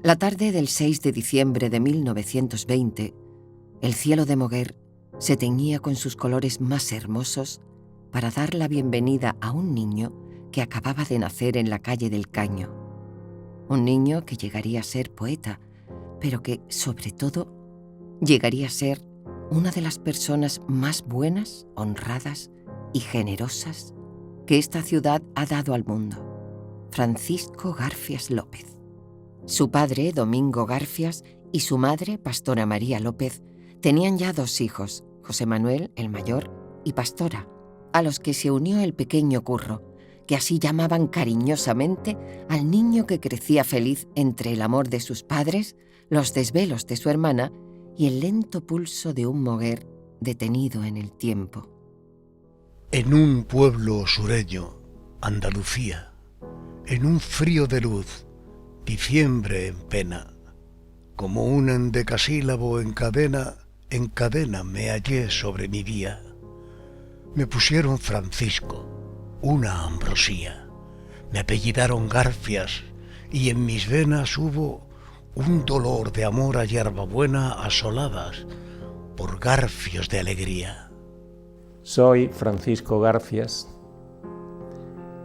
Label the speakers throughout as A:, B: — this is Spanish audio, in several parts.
A: La tarde del 6 de diciembre de 1920, el cielo de Moguer se teñía con sus colores más hermosos para dar la bienvenida a un niño que acababa de nacer en la calle del Caño. Un niño que llegaría a ser poeta, pero que, sobre todo, llegaría a ser una de las personas más buenas, honradas y generosas que esta ciudad ha dado al mundo: Francisco Garfias López. Su padre, Domingo Garfias, y su madre, Pastora María López, tenían ya 2 hijos, José Manuel, el mayor, y Pastora, a los que se unió el pequeño Curro, que así llamaban cariñosamente al niño que crecía feliz entre el amor de sus padres, los desvelos de su hermana y el lento pulso de un Moguer detenido en el tiempo.
B: En un pueblo sureño, Andalucía, en un frío de luz, diciembre en pena, como un endecasílabo en cadena me hallé sobre mi vía. Me pusieron Francisco, una ambrosía, me apellidaron Garfias, y en mis venas hubo un dolor de amor a hierbabuena asoladas por garfios de alegría.
C: Soy Francisco Garfias,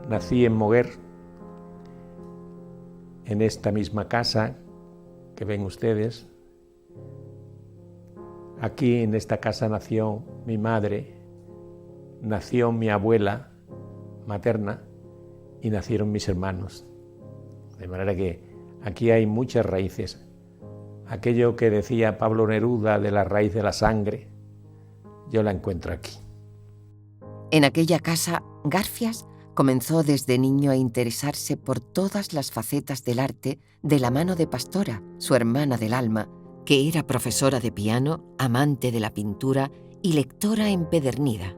C: nací en Moguer, en esta misma casa que ven ustedes. Aquí en esta casa nació mi madre, nació mi abuela materna y nacieron mis hermanos. De manera que aquí hay muchas raíces. Aquello que decía Pablo Neruda de la raíz de la sangre, yo la encuentro aquí.
A: En aquella casa, Garfias comenzó desde niño a interesarse por todas las facetas del arte de la mano de Pastora, su hermana del alma, que era profesora de piano, amante de la pintura y lectora empedernida.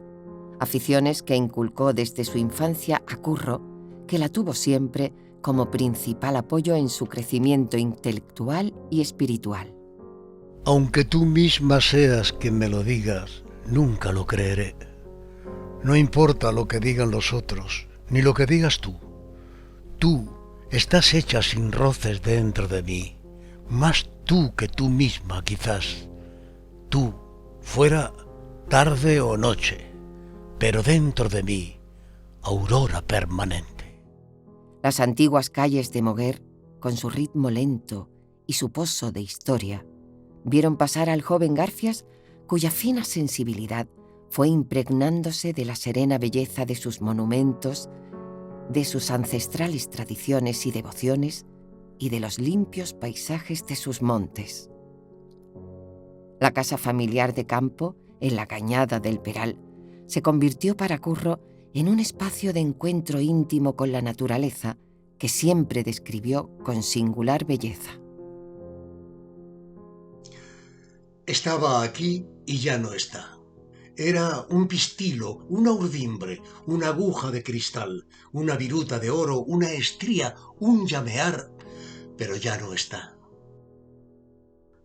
A: Aficiones que inculcó desde su infancia a Curro, que la tuvo siempre como principal apoyo en su crecimiento intelectual y espiritual.
B: Aunque tú misma seas quien me lo digas, nunca lo creeré. No importa lo que digan los otros, ni lo que digas tú. Tú estás hecha sin roces dentro de mí, más tú que tú misma quizás. Tú, fuera tarde o noche, pero dentro de mí, aurora permanente.
A: Las antiguas calles de Moguer, con su ritmo lento y su pozo de historia, vieron pasar al joven Garfias, cuya fina sensibilidad fue impregnándose de la serena belleza de sus monumentos, de sus ancestrales tradiciones y devociones y de los limpios paisajes de sus montes. La casa familiar de campo, en la cañada del Peral, se convirtió para Curro en un espacio de encuentro íntimo con la naturaleza que siempre describió con singular belleza.
D: Estaba aquí y ya no está. Era un pistilo, una urdimbre, una aguja de cristal, una viruta de oro, una estría, un llamear, pero ya no está.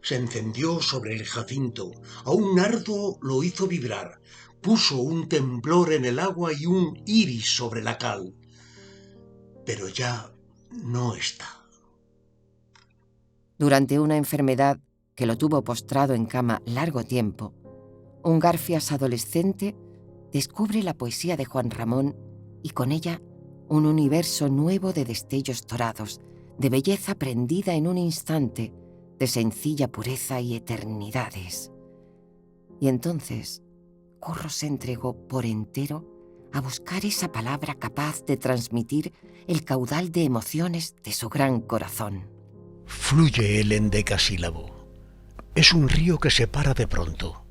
D: Se encendió sobre el jacinto, a un nardo lo hizo vibrar, puso un temblor en el agua y un iris sobre la cal, pero ya no está.
A: Durante una enfermedad que lo tuvo postrado en cama largo tiempo, un Garfias adolescente descubre la poesía de Juan Ramón y con ella un universo nuevo de destellos dorados, de belleza prendida en un instante, de sencilla pureza y eternidades. Y entonces Curro se entregó por entero a buscar esa palabra capaz de transmitir el caudal de emociones de su gran corazón.
B: Fluye el endecasílabo. Es un río que se para de pronto.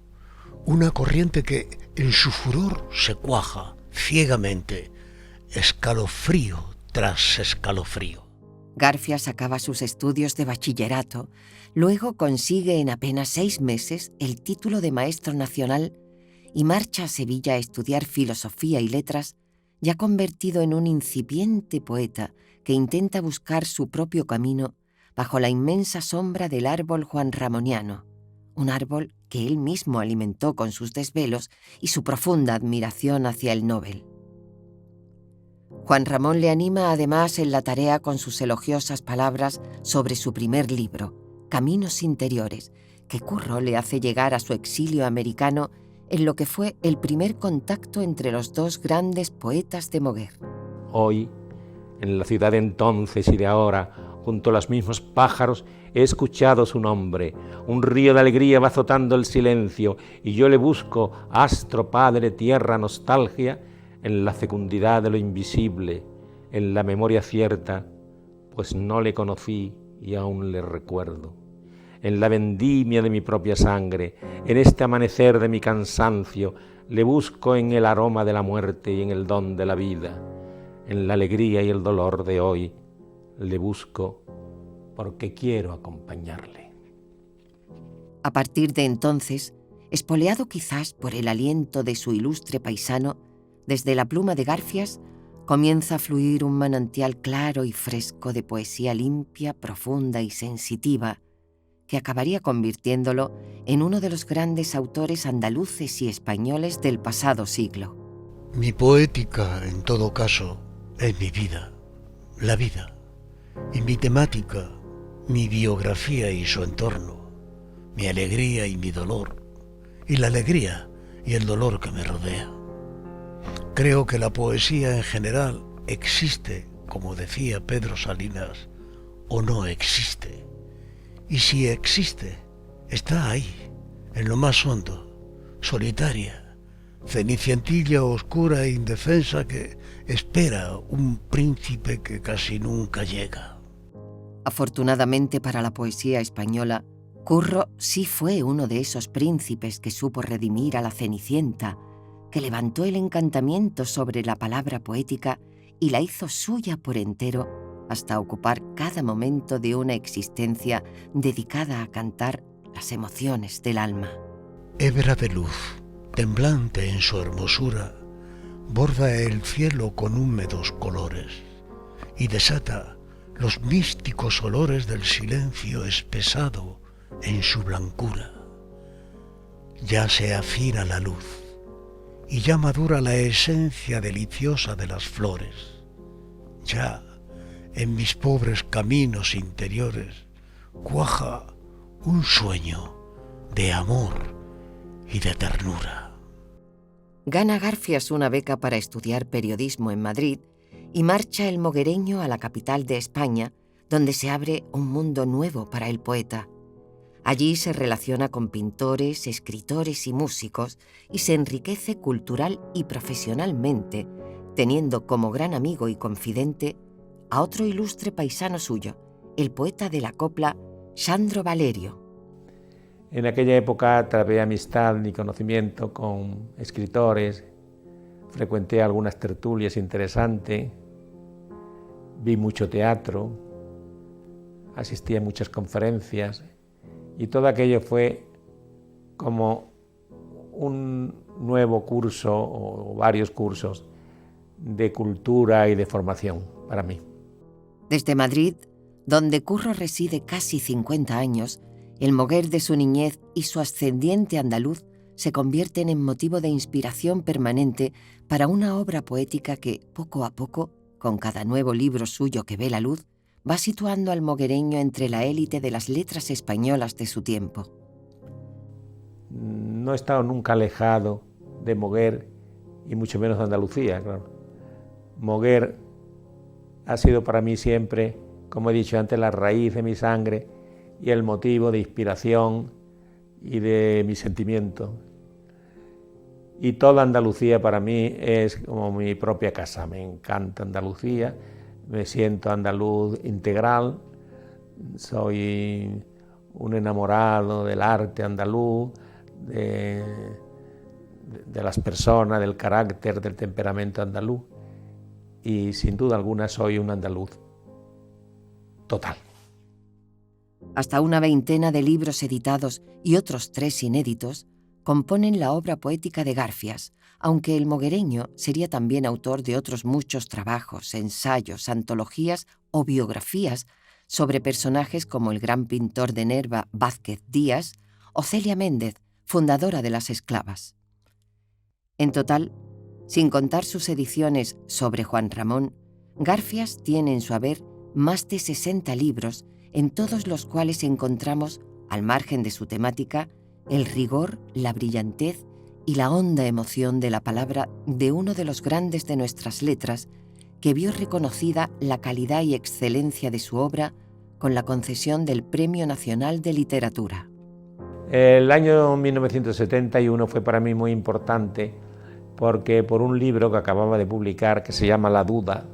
B: Una corriente que en su furor se cuaja ciegamente, escalofrío tras escalofrío.
A: Garfias acaba sus estudios de bachillerato, luego consigue en apenas 6 meses el título de maestro nacional y marcha a Sevilla a estudiar filosofía y letras, ya convertido en un incipiente poeta que intenta buscar su propio camino bajo la inmensa sombra del árbol juanramoniano, un árbol que él mismo alimentó con sus desvelos y su profunda admiración hacia el Nobel. Juan Ramón le anima además en la tarea con sus elogiosas palabras sobre su primer libro, Caminos Interiores, que Curro le hace llegar a su exilio americano en lo que fue el primer contacto entre los dos grandes poetas de Moguer.
C: Hoy, en la ciudad de entonces y de ahora, junto a los mismos pájaros, he escuchado su nombre. Un río de alegría va azotando el silencio y yo le busco, astro, padre, tierra, nostalgia, en la fecundidad de lo invisible, en la memoria cierta, pues no le conocí y aún le recuerdo. En la vendimia de mi propia sangre, en este amanecer de mi cansancio, le busco en el aroma de la muerte y en el don de la vida. En la alegría y el dolor de hoy, le busco porque quiero acompañarle.
A: A partir de entonces, espoleado quizás por el aliento de su ilustre paisano, desde la pluma de Garfias comienza a fluir un manantial claro y fresco de poesía limpia, profunda y sensitiva, que acabaría convirtiéndolo en uno de los grandes autores andaluces y españoles del pasado siglo.
B: Mi poética, en todo caso, es mi vida, la vida, y mi temática, mi biografía y su entorno, mi alegría y mi dolor, y la alegría y el dolor que me rodea. Creo que la poesía en general existe, como decía Pedro Salinas, o no existe. Y si existe, está ahí, en lo más hondo, solitaria, cenicientilla oscura e indefensa que espera un príncipe que casi nunca llega.
A: Afortunadamente para la poesía española, Curro sí fue uno de esos príncipes que supo redimir a la Cenicienta, que levantó el encantamiento sobre la palabra poética y la hizo suya por entero hasta ocupar cada momento de una existencia dedicada a cantar las emociones del alma.
B: Hebra de luz, temblante en su hermosura, borda el cielo con húmedos colores y desata los místicos olores del silencio espesado en su blancura. Ya se afina la luz y ya madura la esencia deliciosa de las flores. Ya, en mis pobres caminos interiores, cuaja un sueño de amor y de ternura.
A: Gana Garfias una beca para estudiar periodismo en Madrid y marcha el moguereño a la capital de España, donde se abre un mundo nuevo para el poeta. Allí se relaciona con pintores, escritores y músicos y se enriquece cultural y profesionalmente, teniendo como gran amigo y confidente a otro ilustre paisano suyo, el poeta de la copla Sandro Valerio.
C: En aquella época trabé amistad y conocimiento con escritores, frecuenté algunas tertulias interesantes, vi mucho teatro, asistí a muchas conferencias y todo aquello fue como un nuevo curso o varios cursos de cultura y de formación para mí.
A: Desde Madrid, donde Curro reside casi 50 años, el Moguer de su niñez y su ascendiente andaluz se convierten en motivo de inspiración permanente para una obra poética que, poco a poco, con cada nuevo libro suyo que ve la luz, va situando al moguereño entre la élite de las letras españolas de su tiempo.
C: No he estado nunca alejado de Moguer y mucho menos de Andalucía, claro. Moguer ha sido para mí siempre, como he dicho antes, la raíz de mi sangre y el motivo de inspiración y de mi sentimiento. Y toda Andalucía para mí es como mi propia casa. Me encanta Andalucía, me siento andaluz integral, soy un enamorado del arte andaluz, de las personas, del carácter, del temperamento andaluz, y sin duda alguna soy un andaluz total.
A: Hasta una veintena de libros editados y otros 3 inéditos componen la obra poética de Garfias, aunque el moguereño sería también autor de otros muchos trabajos, ensayos, antologías o biografías sobre personajes como el gran pintor de Nerva Vázquez Díaz o Celia Méndez, fundadora de Las Esclavas. En total, Sin contar sus ediciones sobre Juan Ramón, Garfias tiene en su haber más de 60 libros, en todos los cuales encontramos, al margen de su temática, el rigor, la brillantez y la honda emoción de la palabra de uno de los grandes de nuestras letras, que vio reconocida la calidad y excelencia de su obra con la concesión del Premio Nacional de Literatura.
C: El año 1971 fue para mí muy importante porque por un libro que acababa de publicar que se llama La Duda,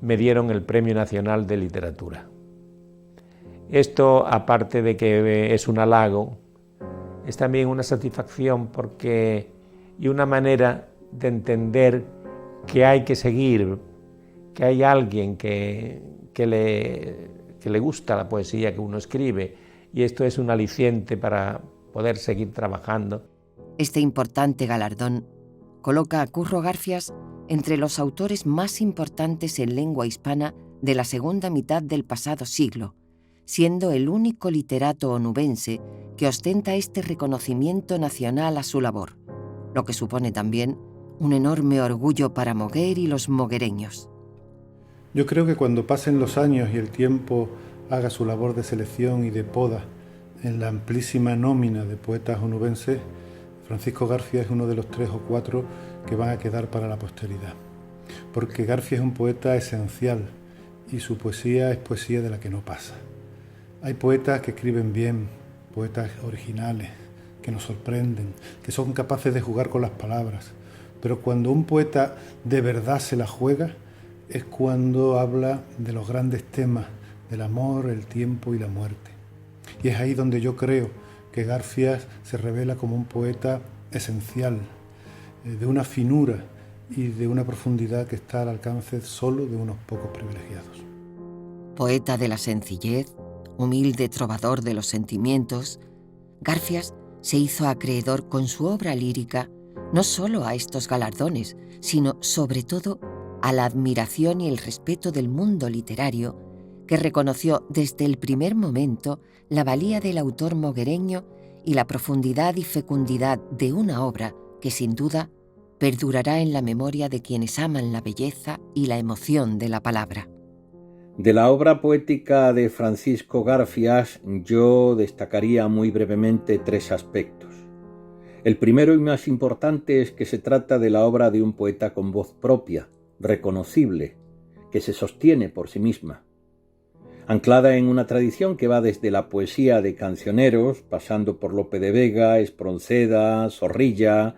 C: me dieron el Premio Nacional de Literatura. Esto, aparte de que es un halago, es también una satisfacción y una manera de entender que hay que seguir, que hay alguien que le gusta la poesía que uno escribe, y esto es un aliciente para poder seguir trabajando.
A: Este importante galardón coloca a Curro Garfias entre los autores más importantes en lengua hispana de la segunda mitad del pasado siglo, siendo el único literato onubense que ostenta este reconocimiento nacional a su labor, lo que supone también un enorme orgullo para Moguer y los moguereños.
E: Yo creo que cuando pasen los años y el tiempo haga su labor de selección y de poda en la amplísima nómina de poetas onubenses, Francisco Garfias es uno de los 3 o 4 que van a quedar para la posteridad. Porque Garfias es un poeta esencial y su poesía es poesía de la que no pasa. Hay poetas que escriben bien, poetas originales, que nos sorprenden, que son capaces de jugar con las palabras. Pero cuando un poeta de verdad se la juega, es cuando habla de los grandes temas del amor, el tiempo y la muerte. Y es ahí donde yo creo que Garfias se revela como un poeta esencial, de una finura y de una profundidad que está al alcance solo de unos pocos privilegiados.
A: Poeta de la sencillez, humilde trovador de los sentimientos, Garfias se hizo acreedor con su obra lírica no solo a estos galardones, sino sobre todo a la admiración y el respeto del mundo literario, que reconoció desde el primer momento la valía del autor moguereño y la profundidad y fecundidad de una obra que sin duda perdurará en la memoria de quienes aman la belleza y la emoción de la palabra.
F: De la obra poética de Francisco Garfias yo destacaría muy brevemente 3 aspectos. El primero y más importante es que se trata de la obra de un poeta con voz propia, reconocible, que se sostiene por sí misma, anclada en una tradición que va desde la poesía de cancioneros, pasando por Lope de Vega, Espronceda, Zorrilla,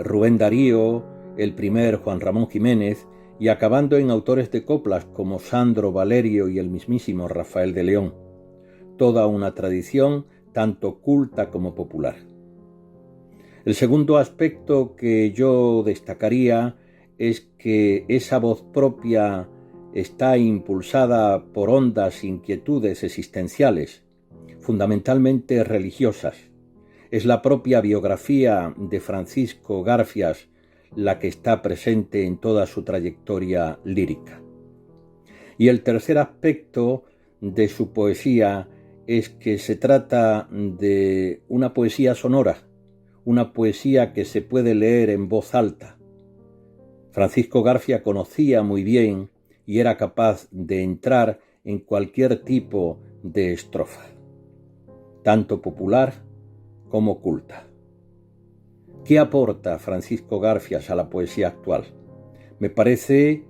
F: Rubén Darío, el primer Juan Ramón Jiménez, y acabando en autores de coplas como Sandro Valerio y el mismísimo Rafael de León. Toda una tradición tanto culta como popular. El segundo aspecto que yo destacaría es que esa voz propia está impulsada por hondas inquietudes existenciales, fundamentalmente religiosas. Es la propia biografía de Francisco Garfias la que está presente en toda su trayectoria lírica. Y el tercer aspecto de su poesía es que se trata de una poesía sonora, una poesía que se puede leer en voz alta. Francisco Garfias conocía muy bien y era capaz de entrar en cualquier tipo de estrofa, tanto popular como culta. ¿Qué aporta Francisco Garfias a la poesía actual? Me parece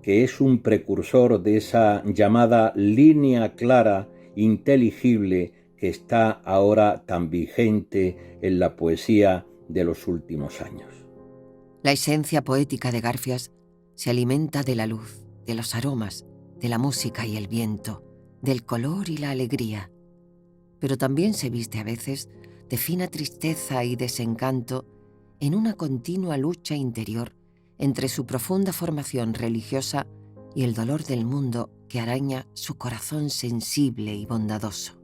F: que es un precursor de esa llamada línea clara, inteligible, que está ahora tan vigente en la poesía de los últimos años.
A: La esencia poética de Garfias se alimenta de la luz, de los aromas, de la música y el viento, del color y la alegría. Pero también se viste a veces de fina tristeza y desencanto en una continua lucha interior entre su profunda formación religiosa y el dolor del mundo que araña su corazón sensible y bondadoso.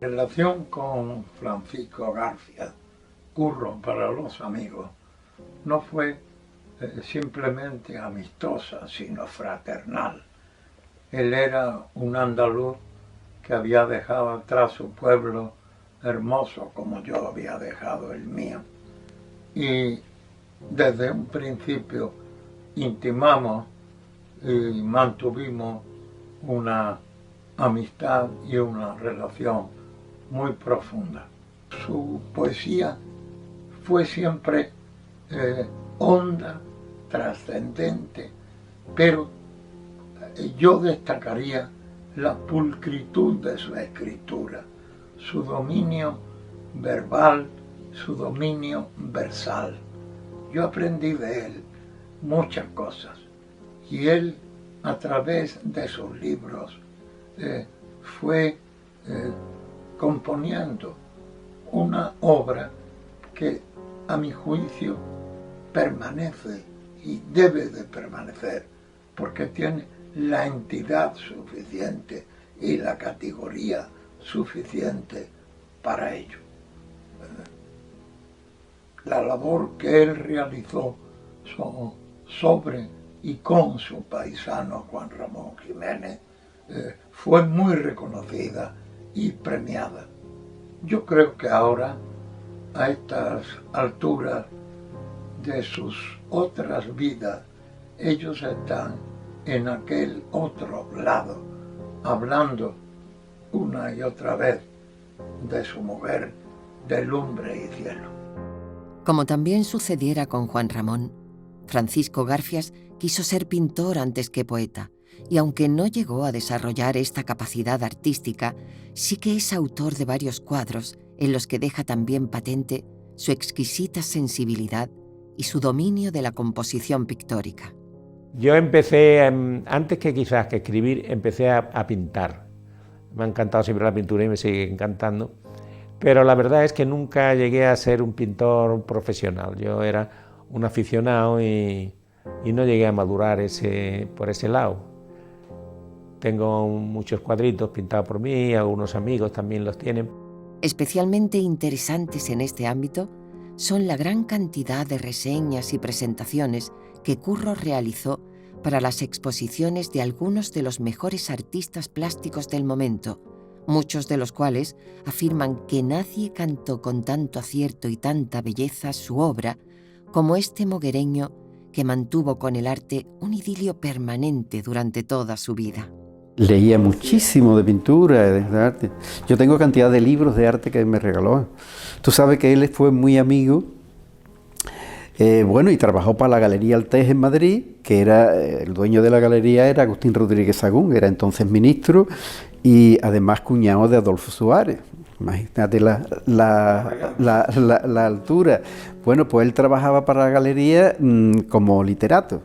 G: En relación con Francisco Garfias, Curro para los amigos, no fue simplemente amistosa, sino fraternal. Él era un andaluz que había dejado atrás su pueblo hermoso como yo había dejado el mío. Y desde un principio intimamos y mantuvimos una amistad y una relación muy profunda. Su poesía fue siempre honda, trascendente, pero yo destacaría la pulcritud de su escritura, su dominio verbal, su dominio versal. Yo aprendí de él muchas cosas y él, a través de sus libros, fue componiendo una obra que, a mi juicio, permanece y debe de permanecer, porque tiene la entidad suficiente y la categoría suficiente para ello. La labor que él realizó sobre y con su paisano Juan Ramón Jiménez fue muy reconocida y premiada. Yo creo que ahora, a estas alturas de sus otras vidas, ellos están en aquel otro lado, hablando una y otra vez de su mujer, de lumbre y cielo.
A: Como también sucediera con Juan Ramón, Francisco Garfias quiso ser pintor antes que poeta, y aunque no llegó a desarrollar esta capacidad artística, sí que es autor de varios cuadros en los que deja también patente su exquisita sensibilidad y su dominio de la composición pictórica.
C: Yo empecé, antes que quizás que escribir, empecé a pintar. Me ha encantado siempre la pintura y me sigue encantando, pero la verdad es que nunca llegué a ser un pintor profesional. Yo era un aficionado y no llegué a madurar por ese lado. Tengo muchos cuadritos pintados por mí, algunos amigos también los tienen.
A: Especialmente interesantes en este ámbito son la gran cantidad de reseñas y presentaciones que Curro realizó para las exposiciones de algunos de los mejores artistas plásticos del momento, muchos de los cuales afirman que nadie cantó con tanto acierto y tanta belleza su obra como este moguereño que mantuvo con el arte un idilio permanente durante toda su vida.
H: Leía muchísimo de pintura, de arte. Yo tengo cantidad de libros de arte que me regaló. Tú sabes que él fue muy amigo, y trabajó para la Galería Altés en Madrid, que era el dueño de la galería era Agustín Rodríguez Sagún, era entonces ministro y además cuñado de Adolfo Suárez. Imagínate la altura. Bueno, pues él trabajaba para la galería como literato.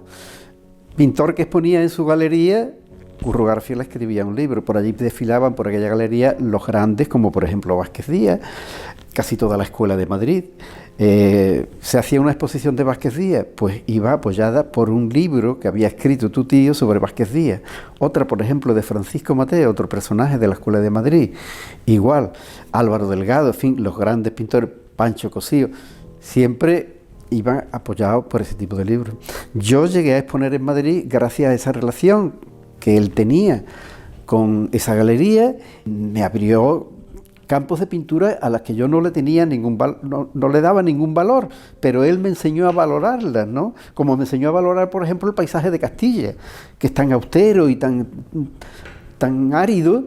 H: Pintor que exponía en su galería, Curro García le escribía un libro. Por allí desfilaban por aquella galería los grandes, como por ejemplo Vázquez Díaz, casi toda la escuela de Madrid. Se hacía una exposición de Vázquez Díaz, pues iba apoyada por un libro que había escrito tu tío sobre Vázquez Díaz. Otra, por ejemplo, de Francisco Mateo, otro personaje de la Escuela de Madrid. Igual, Álvaro Delgado, en fin, los grandes pintores, Pancho Cosío, siempre iban apoyados por ese tipo de libros. Yo llegué a exponer en Madrid gracias a esa relación que él tenía con esa galería. Me abrió campos de pintura a las que yo no le tenía no le daba ningún valor, pero él me enseñó a valorarlas, ¿no? Como me enseñó a valorar, por ejemplo, el paisaje de Castilla, que es tan austero y tan árido,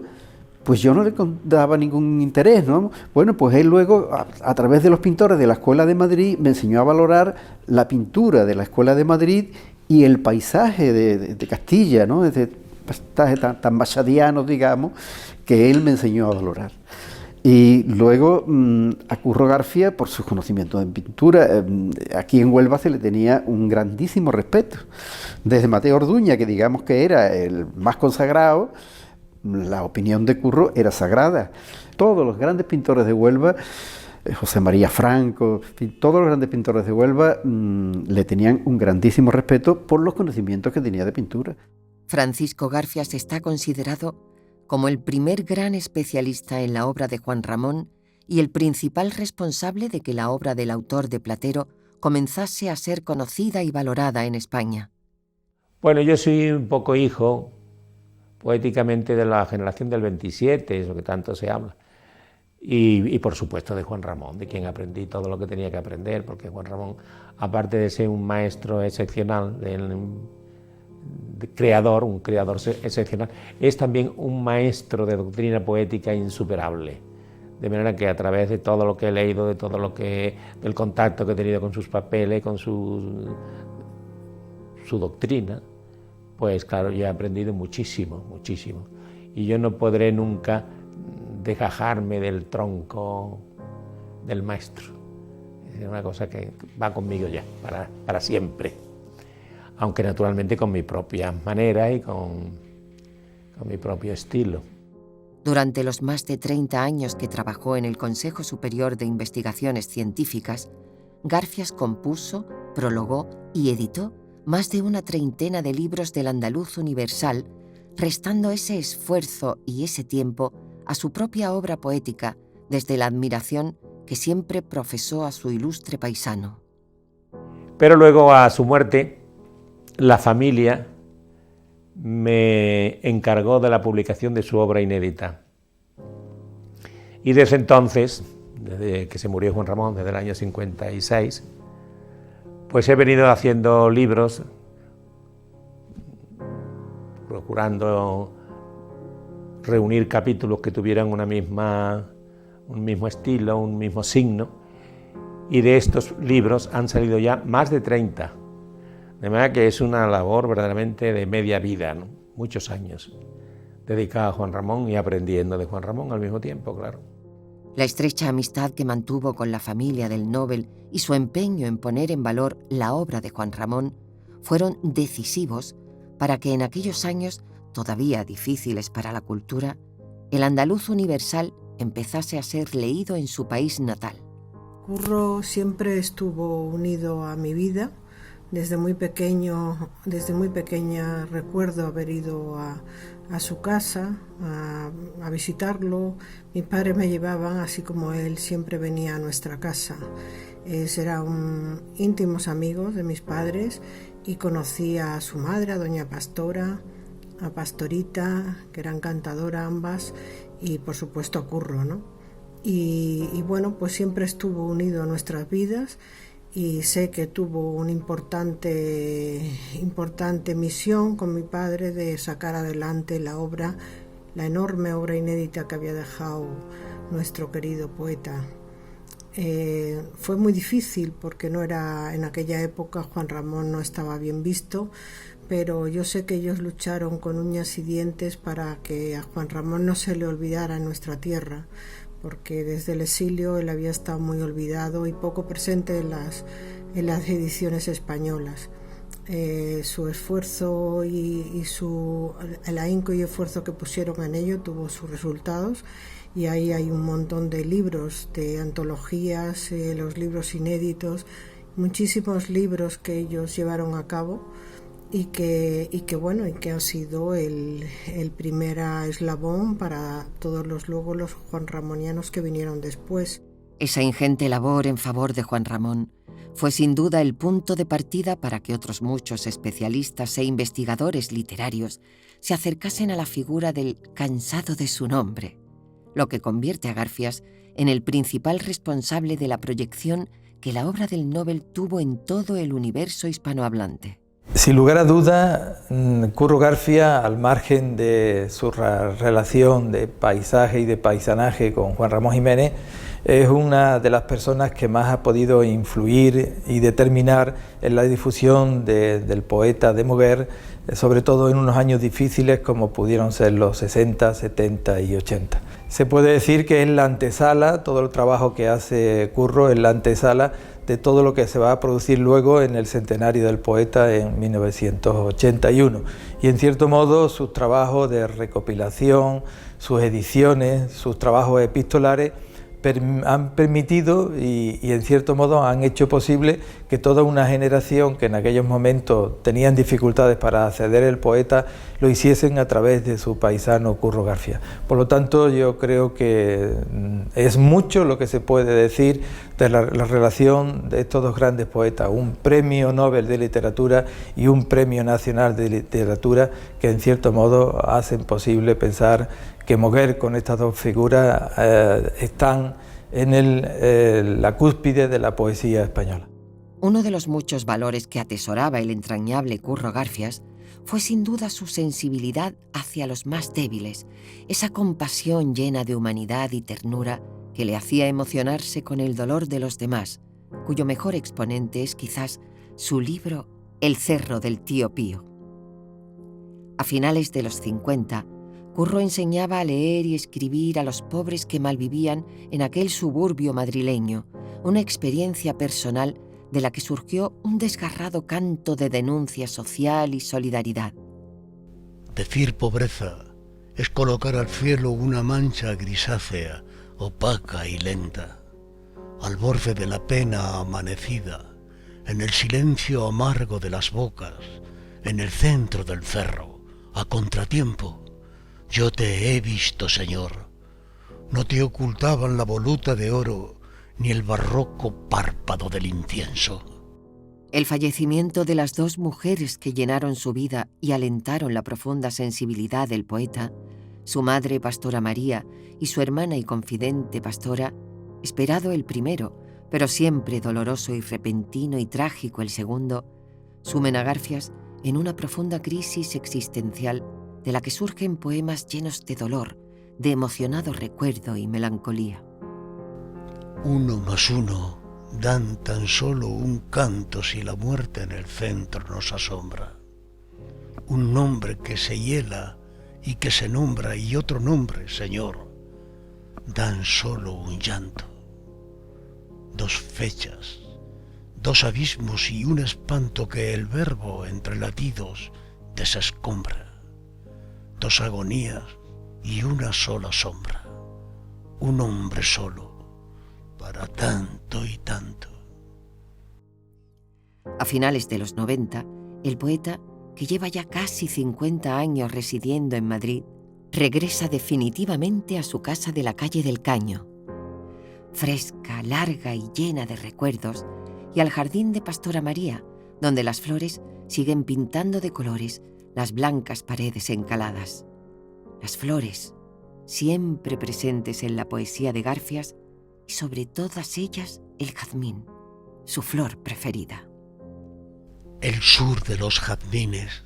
H: pues yo no le daba ningún interés, ¿no? Bueno, pues él luego, a través de los pintores de la Escuela de Madrid, me enseñó a valorar la pintura de la Escuela de Madrid y el paisaje de Castilla, ¿no? Ese paisaje tan machadiano, digamos, que él me enseñó a valorar. Y luego a Curro García, por sus conocimientos en pintura, aquí en Huelva se le tenía un grandísimo respeto. Desde Mateo Orduña, que digamos que era el más consagrado, la opinión de Curro era sagrada. Todos los grandes pintores de Huelva, José María Franco, en fin, todos los grandes pintores de Huelva le tenían un grandísimo respeto por los conocimientos que tenía de pintura.
A: Francisco Garfias está considerado como el primer gran especialista en la obra de Juan Ramón y el principal responsable de que la obra del autor de Platero comenzase a ser conocida y valorada en España.
C: Bueno, yo soy un poco hijo, poéticamente, de la generación del 27, eso que tanto se habla. y por supuesto de Juan Ramón, de quien aprendí todo lo que tenía que aprender, porque Juan Ramón, aparte de ser un maestro excepcional, un creador excepcional, es también un maestro de doctrina poética insuperable. De manera que a través de todo lo que he leído, del contacto que he tenido con sus papeles, con su doctrina, pues claro, yo he aprendido muchísimo, muchísimo. Y yo no podré nunca desgajarme del tronco del maestro. Es una cosa que va conmigo ya, para siempre. Aunque naturalmente con mi propia manera y con mi propio estilo.
A: Durante los más de 30 años que trabajó en el Consejo Superior de Investigaciones Científicas, Garfias compuso, prologó y editó más de una treintena de libros del andaluz universal, restando ese esfuerzo y ese tiempo a su propia obra poética desde la admiración que siempre profesó a su ilustre paisano.
C: Pero luego, a su muerte, la familia me encargó de la publicación de su obra inédita. Y desde entonces, desde que se murió Juan Ramón, desde el año 56, pues he venido haciendo libros, procurando reunir capítulos que tuvieran un mismo estilo, un mismo signo, y de estos libros han salido ya más de 30. De manera que es una labor verdaderamente de media vida, ¿no? Muchos años dedicada a Juan Ramón y aprendiendo de Juan Ramón al mismo tiempo, claro.
A: La estrecha amistad que mantuvo con la familia del Nobel y su empeño en poner en valor la obra de Juan Ramón fueron decisivos para que en aquellos años, todavía difíciles para la cultura, el andaluz universal empezase a ser leído en su país natal.
I: Curro siempre estuvo unido a mi vida. Desde muy pequeña recuerdo haber ido a su casa a visitarlo. Mis padres me llevaban, así como él siempre venía a nuestra casa. Eran íntimos amigos de mis padres y conocí a su madre, a doña Pastora, a Pastorita, que eran cantadoras ambas, y por supuesto a Curro, ¿no? Y bueno, pues siempre estuvo unido a nuestras vidas. Y sé que tuvo una importante misión con mi padre de sacar adelante la enorme obra inédita que había dejado nuestro querido poeta. Fue muy difícil porque en aquella época Juan Ramón no estaba bien visto, pero yo sé que ellos lucharon con uñas y dientes para que a Juan Ramón no se le olvidara en nuestra tierra, porque desde el exilio él había estado muy olvidado y poco presente en las ediciones españolas. Su esfuerzo y el ahínco y esfuerzo que pusieron en ello tuvo sus resultados, y ahí hay un montón de libros, de antologías, los libros inéditos, muchísimos libros que ellos llevaron a cabo y que han sido el primer eslabón para todos los juanramonianos que vinieron después.
A: Esa ingente labor en favor de Juan Ramón fue sin duda el punto de partida para que otros muchos especialistas e investigadores literarios se acercasen a la figura del cansado de su nombre, lo que convierte a Garfias en el principal responsable de la proyección que la obra del Nobel tuvo en todo el universo hispanohablante.
J: Sin lugar a duda, Curro Garfias, al margen de su relación de paisaje y de paisanaje con Juan Ramón Jiménez, es una de las personas que más ha podido influir y determinar en la difusión del poeta de Moguer, sobre todo en unos años difíciles como pudieron ser los 60, 70 y 80. Se puede decir que es la antesala, todo el trabajo que hace Curro es la antesala de todo lo que se va a producir luego en el centenario del poeta en 1981. Y en cierto modo sus trabajos de recopilación, sus ediciones, sus trabajos epistolares han permitido y en cierto modo han hecho posible que toda una generación que en aquellos momentos tenían dificultades para acceder al poeta lo hiciesen a través de su paisano Curro Garfias. Por lo tanto, yo creo que es mucho lo que se puede decir de la relación de estos dos grandes poetas, un premio Nobel de literatura y un premio nacional de literatura que en cierto modo hacen posible pensar que Moguer con estas dos figuras están en la cúspide de la poesía española.
A: Uno de los muchos valores que atesoraba el entrañable Curro Garfias fue sin duda su sensibilidad hacia los más débiles, esa compasión llena de humanidad y ternura que le hacía emocionarse con el dolor de los demás, cuyo mejor exponente es quizás su libro El cerro del tío Pío. A finales de los 50, Curro enseñaba a leer y escribir a los pobres que malvivían en aquel suburbio madrileño, una experiencia personal de la que surgió un desgarrado canto de denuncia social y solidaridad.
B: Decir pobreza es colocar al cielo una mancha grisácea, opaca y lenta, al borde de la pena amanecida, en el silencio amargo de las bocas, en el centro del cerro, a contratiempo. Yo te he visto, Señor. No te ocultaban la voluta de oro ni el barroco párpado del incienso.
A: El fallecimiento de las dos mujeres que llenaron su vida y alentaron la profunda sensibilidad del poeta, su madre Pastora María y su hermana y confidente Pastora, esperado el primero, pero siempre doloroso y repentino y trágico el segundo, sumen a Garfias en una profunda crisis existencial de la que surgen poemas llenos de dolor, de emocionado recuerdo y melancolía.
B: 1 más 1 dan tan solo un canto si la muerte en el centro nos asombra. Un nombre que se hiela y que se nombra y otro nombre, Señor, dan solo un llanto. 2 fechas, 2 abismos y un espanto que el verbo entre latidos desescombra. 2 agonías y una sola sombra. Un hombre solo para tanto y tanto.
A: A finales de los 90, el poeta, que lleva ya casi 50 años residiendo en Madrid, regresa definitivamente a su casa de la calle del Caño. Fresca, larga y llena de recuerdos, y al jardín de Pastora María, donde las flores siguen pintando de colores las blancas paredes encaladas. Las flores, siempre presentes en la poesía de Garfias, y sobre todas ellas el jazmín, su flor preferida.
B: El sur de los jazmines,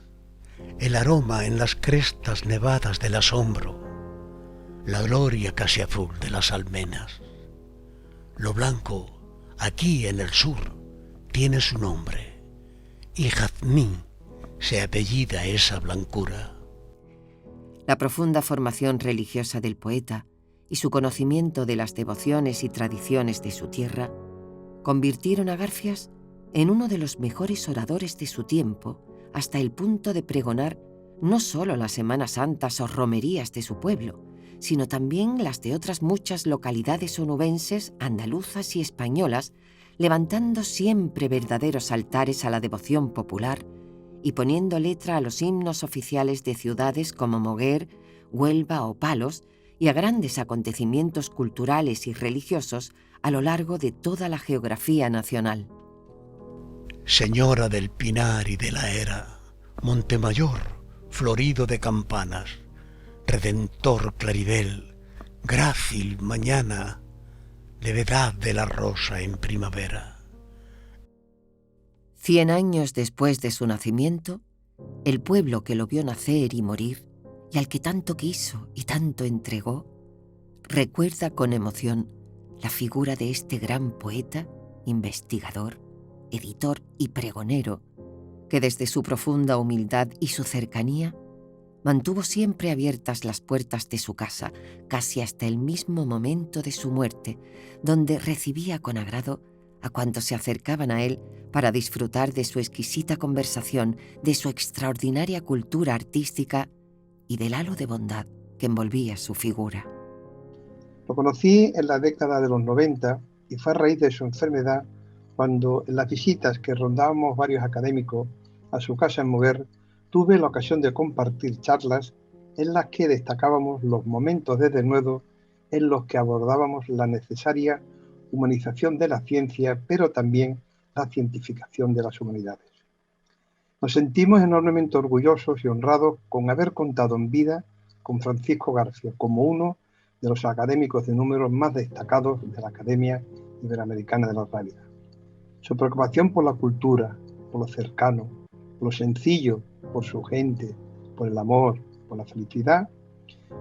B: el aroma en las crestas nevadas del asombro, la gloria casi azul de las almenas. Lo blanco, aquí en el sur, tiene su nombre, y jazmín se apellida esa blancura.
A: La profunda formación religiosa del poeta y su conocimiento de las devociones y tradiciones de su tierra convirtieron a Garfias en uno de los mejores oradores de su tiempo, hasta el punto de pregonar no solo las Semanas Santas o romerías de su pueblo, sino también las de otras muchas localidades onubenses, andaluzas y españolas, levantando siempre verdaderos altares a la devoción popular y poniendo letra a los himnos oficiales de ciudades como Moguer, Huelva o Palos, y a grandes acontecimientos culturales y religiosos a lo largo de toda la geografía nacional.
B: Señora del Pinar y de la Era, Montemayor, florido de campanas, Redentor Claribel, grácil mañana, levedad de la rosa en primavera.
A: 100 años después de su nacimiento, el pueblo que lo vio nacer y morir, y al que tanto quiso y tanto entregó, recuerda con emoción la figura de este gran poeta, investigador, editor y pregonero, que desde su profunda humildad y su cercanía mantuvo siempre abiertas las puertas de su casa, casi hasta el mismo momento de su muerte, donde recibía con agrado a cuantos se acercaban a él para disfrutar de su exquisita conversación, de su extraordinaria cultura artística y del halo de bondad que envolvía su figura.
K: Lo conocí en la década de los 90 y fue a raíz de su enfermedad cuando en las visitas que rondábamos varios académicos a su casa en Moguer tuve la ocasión de compartir charlas en las que destacábamos los momentos de denuedo en los que abordábamos la necesaria humanización de la ciencia, pero también la cientificación de las humanidades. Nos sentimos enormemente orgullosos y honrados con haber contado en vida con Francisco García como uno de los académicos de números más destacados de la Academia Iberoamericana de la Rábida. Su preocupación por la cultura, por lo cercano, por lo sencillo, por su gente, por el amor, por la felicidad,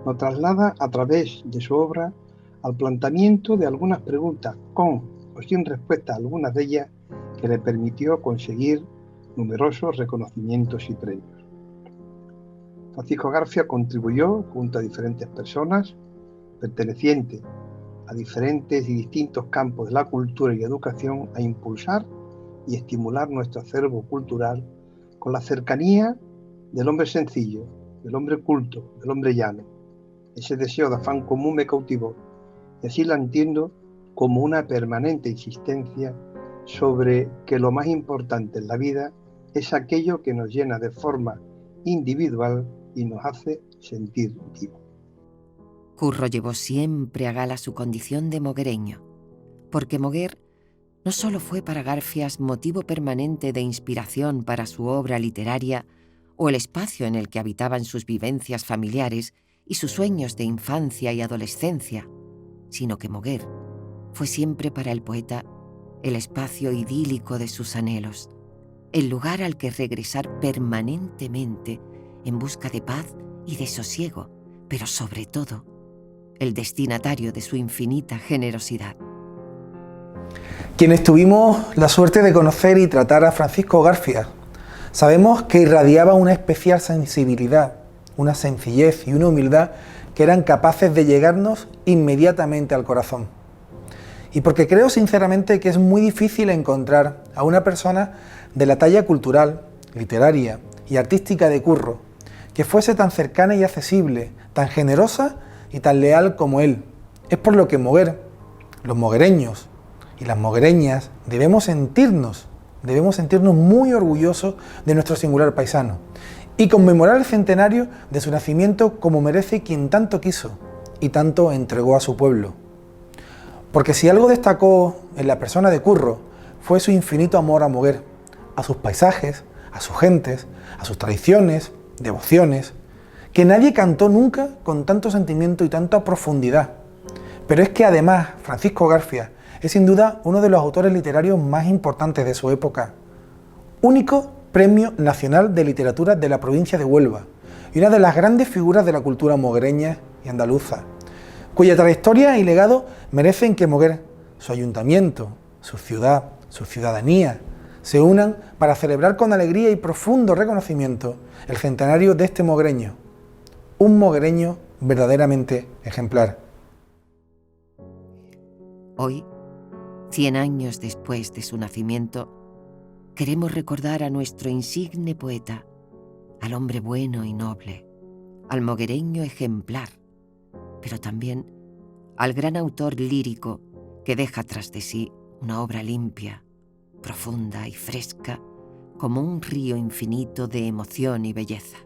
K: nos traslada a través de su obra al planteamiento de algunas preguntas con o sin respuesta a algunas de ellas que le permitió conseguir numerosos reconocimientos y premios. Francisco García contribuyó junto a diferentes personas pertenecientes a diferentes y distintos campos de la cultura y educación a impulsar y estimular nuestro acervo cultural con la cercanía del hombre sencillo, del hombre culto, del hombre llano. Ese deseo de afán común me cautivó y así la entiendo como una permanente insistencia sobre que lo más importante en la vida es aquello que nos llena de forma individual y nos hace sentir vivos.
A: Curro llevó siempre a gala su condición de moguereño, porque Moguer no solo fue para Garfias motivo permanente de inspiración para su obra literaria o el espacio en el que habitaban sus vivencias familiares y sus sueños de infancia y adolescencia, sino que Moguer fue siempre para el poeta el espacio idílico de sus anhelos, el lugar al que regresar permanentemente en busca de paz y de sosiego, pero sobre todo, el destinatario de su infinita generosidad.
J: Quienes tuvimos la suerte de conocer y tratar a Francisco Garfias, sabemos que irradiaba una especial sensibilidad, una sencillez y una humildad que eran capaces de llegarnos inmediatamente al corazón. Y porque creo sinceramente que es muy difícil encontrar a una persona de la talla cultural, literaria y artística de Curro, que fuese tan cercana y accesible, tan generosa y tan leal como él. Es por lo que Moguer, los moguereños y las moguereñas debemos sentirnos muy orgullosos de nuestro singular paisano y conmemorar el centenario de su nacimiento como merece quien tanto quiso y tanto entregó a su pueblo. Porque si algo destacó en la persona de Curro fue su infinito amor a Moguer, a sus paisajes, a sus gentes, a sus tradiciones, devociones, que nadie cantó nunca con tanto sentimiento y tanta profundidad. Pero es que además Francisco Garfias es sin duda uno de los autores literarios más importantes de su época. Único Premio Nacional de Literatura de la provincia de Huelva y una de las grandes figuras de la cultura moguereña y andaluza, cuya trayectoria y legado merecen que Moguer, su ayuntamiento, su ciudad, su ciudadanía, se unan para celebrar con alegría y profundo reconocimiento el centenario de este moguereño, un moguereño verdaderamente ejemplar.
A: Hoy, 100 años después de su nacimiento, queremos recordar a nuestro insigne poeta, al hombre bueno y noble, al moguereño ejemplar, pero también al gran autor lírico que deja tras de sí una obra limpia, profunda y fresca, como un río infinito de emoción y belleza.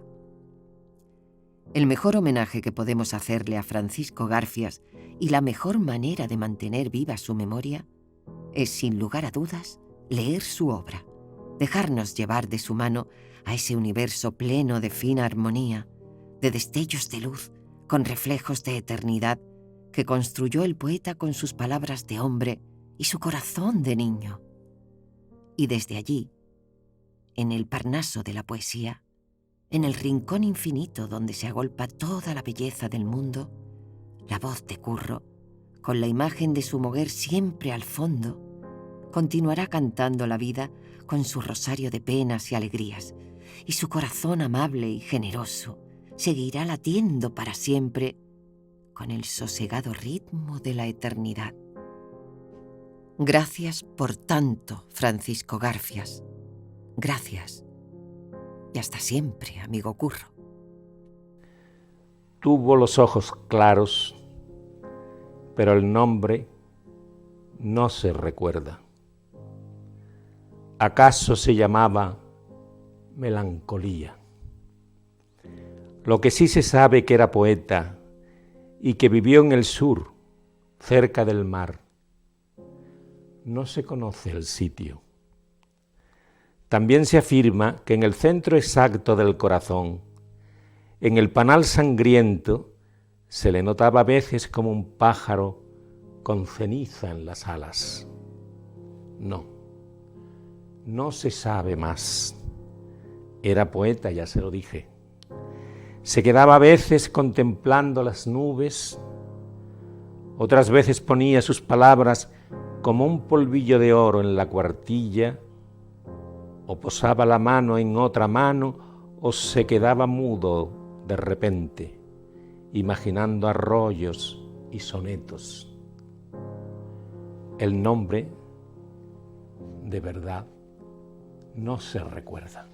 A: El mejor homenaje que podemos hacerle a Francisco Garfias y la mejor manera de mantener viva su memoria es, sin lugar a dudas, leer su obra, dejarnos llevar de su mano a ese universo pleno de fina armonía, de destellos de luz, con reflejos de eternidad, que construyó el poeta con sus palabras de hombre y su corazón de niño. Y desde allí, en el Parnaso de la poesía, en el rincón infinito donde se agolpa toda la belleza del mundo, la voz de Curro, con la imagen de su Moguer siempre al fondo, continuará cantando la vida con su rosario de penas y alegrías, y su corazón amable y generoso seguirá latiendo para siempre con el sosegado ritmo de la eternidad. Gracias por tanto, Francisco Garfias. Gracias. Y hasta siempre, amigo Curro.
C: Tuvo los ojos claros, pero el nombre no se recuerda. ¿Acaso se llamaba Melancolía? Lo que sí se sabe que era poeta y que vivió en el sur, cerca del mar. No se conoce el sitio. También se afirma que en el centro exacto del corazón, En el panal sangriento se le notaba a veces como un pájaro con ceniza en las alas. No se sabe más. Era poeta, ya se lo dije. Se quedaba a veces contemplando las nubes, otras veces ponía sus palabras como un polvillo de oro en la cuartilla, o posaba la mano en otra mano, o se quedaba mudo de repente, imaginando arroyos y sonetos. El nombre, de verdad, no se recuerda.